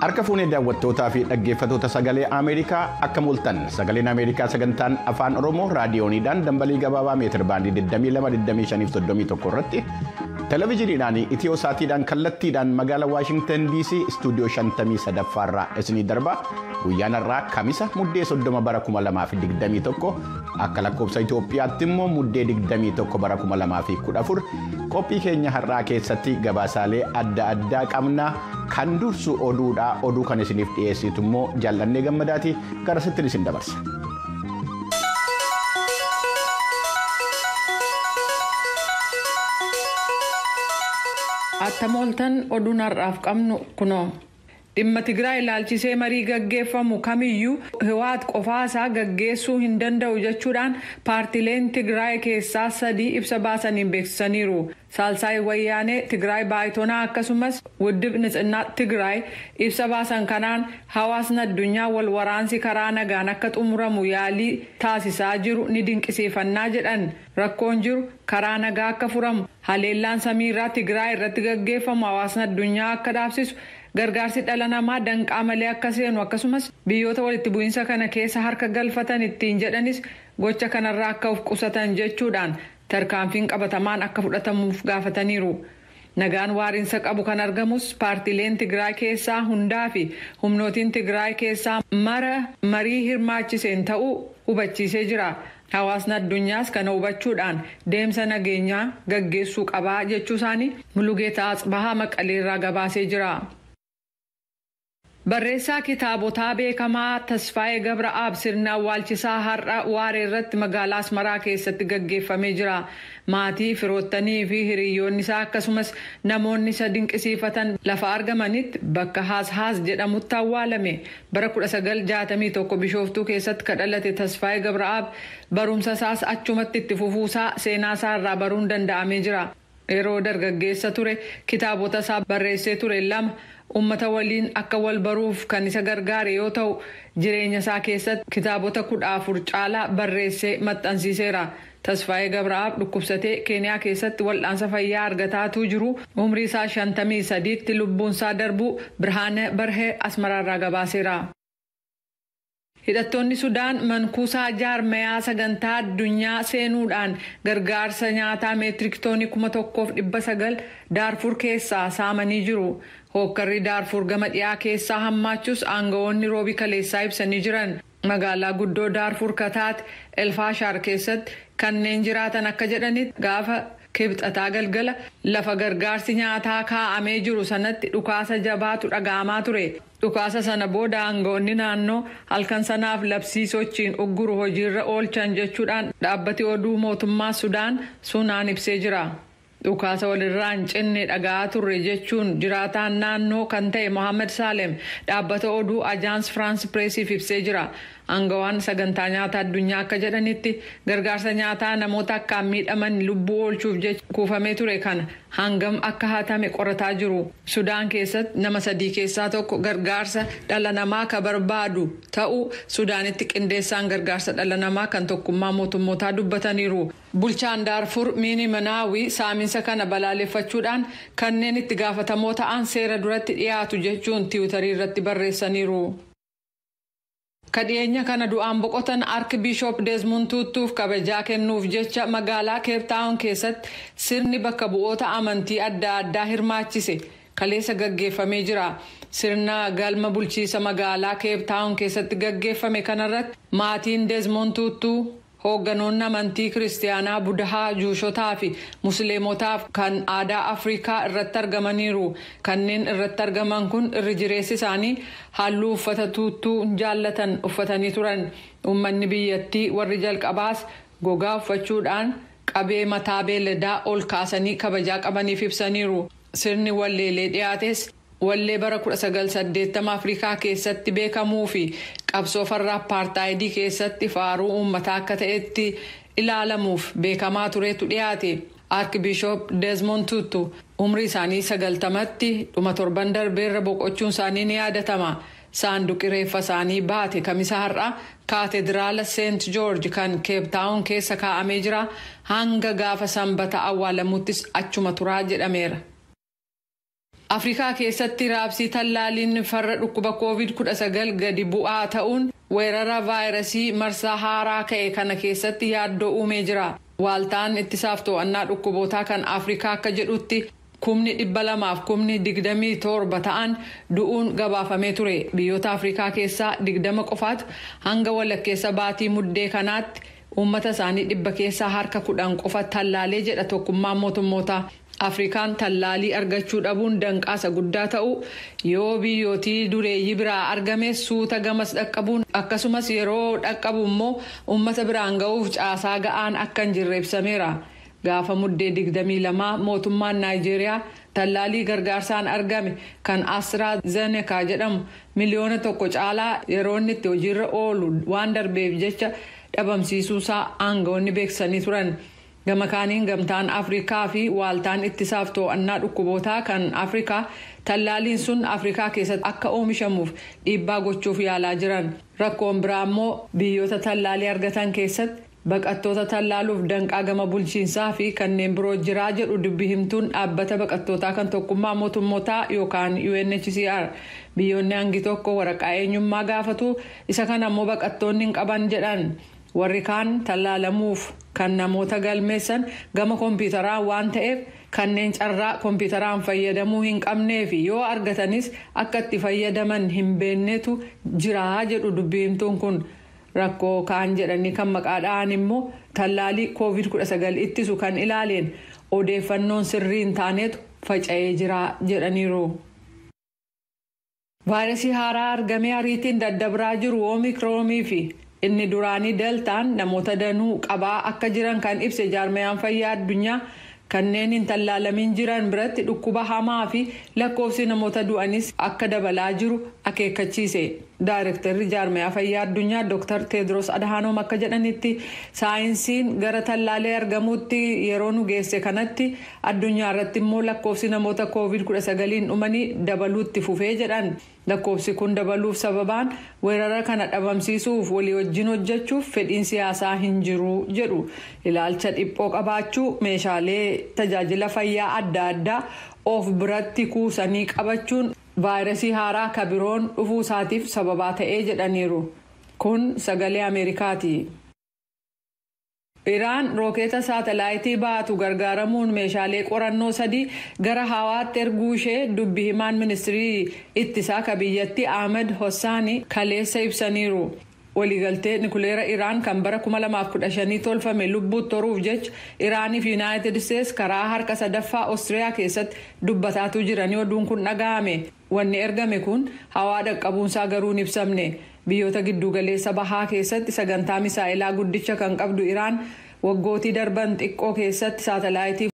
Harka fuunee daawwattootaa fi dhaggeeffattoota sagalee Ameerikaa akka mul'atan sagaleen Ameerikaa sagantaan afaan Oromoo raadiyooniidhaan dambalii gabaabaa meetir baandii 22-25-31 irratti televezyiiniidhaan Itiyoosaatiidhaan kallattiidhaan magaalaa Waashingtan DC istuudiyoo 53 isinii darba guyyaan har'aa Kamisa muddee 30 bara 2021 akka lakkoofsa Itoophiyaatti immoo muddee 21 bara 2014 qophii keenya har'aa keessatti gabaasaalee adda addaa qabna kan dursu oduudha. Oduu kan isiniif dhiyeessitu immoo Jaallannee Gammadaati gara sittin isin dabarsa. Attamooltan oduun har'aaf qabnu kunoo. Dhimma Tigraay ilaalchisee marii gaggeeffamu kamiyyuu Hiwaat qofaasaa gaggeessuu hin danda'u jechuudhaan paartileen Tigraay keessaa 3 ibsa baasaniin beeksisaniiru. Saalsaay Wayyaanee Tigraay Baayitoonaa akkasumas Wuddib Nitsinnaa Tigraay ibsa baasan kanaan hawaasni addunyaa wal waraansi karaa nagaan akka xumuramu yaalii taasisaa jiru ni dinqisiifannaa jedhan. Rakkoon jiru karaa nagaa akka furamu haleellaan samiirraa Tigraay irratti gaggeeffamu hawaasni addunyaa akka dhaabsisu. Gargaarsi dhala namaa danqaa malee akka seenu akkasumas biyyoota walitti bu'iinsa kana keessa harka galfatan ittiin jedhanis gocha kanarraa akka of qusatan jechuudhaan tarkaanfiin qabatamaan akka fudhatamuuf gaafataniiru. Nagaan waariinsa qabu kan argamus paartileen Tigraay keessaa hundaa fi humnootiin Tigraay keessaa marii hirmaachiseen ta'uu hubachiisee jira. Hawaasni addunyaas kana hubachuudhaan deemsa nageenyaa gaggeessuu qabaa jechuu isaanii Mulugeetaa Atsbahaa Maqaleerraa gabaasee jira. Barreessaa kitaabotaa beekamaa Tasfaayee Gabra'aab sirna awwaalchisaa har'a Waaree irratti magaalaa Asmaraa keessatti gaggeeffamee jira. Maatii, firoottanii fi hiriyoonni isaa akkasumas namoonni isa dinqisiifatan lafa argamanitti bakka Haas jedhamutti awwaalame. Bara 1961 Bishooftuu keessatti kadhalate Tasfaayee Gabra'aab barumsa isaas achumatti itti fufuusaa seenaa isaa irraa baruun danda'amee jira. Yeroo dargaggeessa ture kitaabota isaa barreessee ture 2 ummata waliin akka wal baruuf kan isa gargaare yoo ta'u jireenya isaa keessatti kitaabota 14 caalaa barreessee maxxansiiseera. Tasfaayee Gabra'aab dhukkubsatee Keeniyaa keessatti wal'aansa fayyaa argataatuu jiru umrii isaa 53tti lubbuun isaa darbu Birhaane Barhee Asmaraarraa gabaaseera. Hidhattoonni Sudaan mankuusaa jaarmayaa sagantaa addunyaa seenuudhaan gargaarsa nyaataa meetirik toonii 1,900 Daarfur keessaa saamanii jiru. Hookkarri Daarfur gama dhiyaa keessaa hammaachus aangawoonni roobii kaleessaa ibsanii jiran. Magaalaa guddoo Daarfur kataate Elfaashaar keessatti kanneen jiraatan akka jedhanitti gaafa kibxataa galgala lafa gargaarsi nyaataa kaa'amee jiru sanatti dhukaasa jabaatu dhaga'amaa ture. Dhukaasa sana booda aangawoonni naannoo halkan sanaaf labsii sochiin ugguru hojiirra oolchan jechuudhaan dhaabbati oduu mootummaa Sudaan Sunaan ibsee jira. Dhukaasa walirraa hin cinne dhaga'aa turre jechuun jiraataan naannoo kan ta'e Mohaammed Saalem dhaabbata oduu Ajaans Firaans Pireesiif ibsee jira. Aangawaan sagantaa nyaataa addunyaa akka jedhanitti gargaarsa nyaataa namoota akkaan miidhaman lubbuu oolchuuf jecha kuufamee ture kana hangam akka hatame qorataa jiru. Sudaan keessatti nama 3 keessaa tokko gargaarsa dhala namaa ka barbaadu ta'uu Sudaanitti qindeessaan gargaarsa dhala namaa kan tokkummaa mootummootaa dubbataniiru. Bulchaan Daarfur Miini Manaawii saaminsa kana balaaleffachuudhaan kanneen itti gaafatamoo ta'an seera duratti dhiyaatu jechuun tiwutarii irratti barreessaniiru. Kadhiyeenya kana du'aan boqotan Arkibiishop Desmond Tutuuf kabajaa kennuuf jecha magaalaa Cape Town keessatti sirni bakka bu'oota amantii adda addaa hirmaachise kaleessa gaggeeffamee jira. Sirna galma bulchiisa magaalaa Cape Town keessatti gaggeeffame kanarratti maatiin Desmond Tutu hoogganoonni amantii kiristaanaa Budahaa Juushotaa fi Musliimotaaf kan aadaa Afrikaa irratti argamaniiru. Kanneen irratti argaman kun irri jireessi isaanii halluu uffata tuuttuu jaallatan uffatanii turan. Uummanni biyyattii warri jalqabaas gogaa uffachuudhaan qabee mataa beeladaa ol kaasanii kabajaa qabaniif ibsaniiru. Sirni walleelee dhiyaates wallee bara 1980 Afrikaa keessatti beekamuu fi qabsoo farra apartaayidii keessatti faaruu uummataa akka ta'etti ilaalamuuf beekamaa turetu dhiyaate. Arkibiishop Desmond Tutu umrii isaanii 90tti dhuma torban darbeerra boqochuun isaanii ni yaadatama. Saanduqi reeffa isaanii baate kamisa har'a Kaatedraala Seent Joorji kan Cape Town keessa kaa'amee jira. Hanga gaafa sanbata awwaalamuttis achuma turaa jedhameera. Afrikaa keessatti raabsii tallaaliin farra dhukkuba COVID-19 gadi bu'aa ta'uun weerara vaayirasii marsaa haaraa ka'e kana keessatti yaaddoo uumee jira. Waaltaan ittisaaf to'annaa dhukkubootaa kan Afrikaa akka jedhutti 227 ta'an du'uun gabaafamee ture. Biyyoota Afrikaa keessaa 20 qofaatu hanga walakkeessa baatii muddee kanaatti uummata isaanii 100 keessaa harka 10 qofa tallaalee jedha tokkummaan mootummootaa. Afrikaan tallaalii argachuu dhabuun danqaasa guddaa ta'u yoo biyyootii dureeyyii biraa argame suuta gamas dhaqqabuun akkasumas yeroo dhaqqabu immoo uummata biraan ga'uuf caasaa ga'aan akka hin jirre ibsameera. Gaafa muddee 22 mootummaan Naayijeeriyaa tallaalii gargaarsaan argame kan AstraZeneca jedhamu miliyoona 1 caalaa yeroo inni itti hojiirra oolu waan darbeef jecha dhabamsiisuusaa aangawoonni beeksisanii turan. Gama kaaniin gamtaan Afrikaa fi waaltaan ittisaaf to'annaa dhukkubootaa kan Afrikaa tallaaliin sun Afrikaa keessatti akka oomishamuuf dhiibbaa gochuuf yaalaa jiran. Rakkoon biraa immoo biyyoota tallaalii argatan keessatti baqattoota tallaaluuf danqaa gama bulchiinsaa fi kanneen biroo jiraa jedhu dubbi himtuun dhaabbata baqattootaa kan tokkummaa mootummootaa yookaan UNHCR. Biyyoonni hangi tokko waraqaa eenyummaa gaafatu isa kana immoo baqattoonni hin qaban jedhan. Warri kaan tallaalamuuf kan namoota galmeessan gama kompiitaraa waan ta'eef kanneen carraa kompiitaraan fayyadamuu hin qabnee fi yoo argatanis akka itti fayyadaman hin beeknetu jira jedhu dubbi himtuun kun. Rakkoo kaan jedhanii kan maqaa dha'an immoo tallaalii COVID-19 ittisu kan ilaaleen odeeffannoon sirrii hin taanetu faca'ee jira jedhaniiru. Vaayirasii haaraa argamee ariitiin daddabraa jiru Oomikroonii fi inni duraanii Deltaan namoota danuu qabaa akka jiran kan ibse jaarmayaan fayyaa addunyaa kanneen hin tallaalamin jiran biratti dhukkuba hamaa fi lakkoofsi namoota du'anis akka dabalaa jiru akeekkachiise. Daayirektarri jaarmayaa fayyaa addunyaa Dr. Tedros Adhanom akka jedhanitti saayinsiin gara tallaalee argamuutti yeroo nu geesse kanatti addunyaa irratti immoo lakkoofsi namoota COVID-19 dhumanii dabaluutti fufee jedhan. Lakkoofsi kun dabaluuf sababaan weerara kana dhabamsiisuuf walii wajjin hojjechuuf fedhiin siyaasaa hin jiru jedhu. Ilaalcha dhiphoo qabaachuu meeshaalee tajaajila fayyaa adda addaa of biratti kuusanii qabachuun vaayirasii haaraa kabiroon dhufuu isaatiif sababaa ta'ee jedhaniiru. Kun sagalee Ameerikaati. Iraan rookeeta saatalaayitii baatu gargaaramuun meeshaalee qorannoo 3 gara hawaatti erguu ishee dubbi himaan ministirii ittisaa ka biyyattii Ahmed Hossaani kaleessa ibsaniiru. Waliigaltee nikuleera Iraan kan bara 2015 tolfame lubbuutti toruuf jecha Iraanii fi Yuunaayitid Isteetsi karaa harka sadaffaa Oostiriyaa keessatti dubbataatu jiranii oduun kun dhaga'ame. Wanni ergame kun hawaa dhaqqabuunsaa garuu hin ibsamne. Biyyoota giddugaleessa bahaa keessatti sagantaa misaa'ilaa guddicha kan qabdu Iraan waggootii darban xiqqoo keessatti saatalaayitii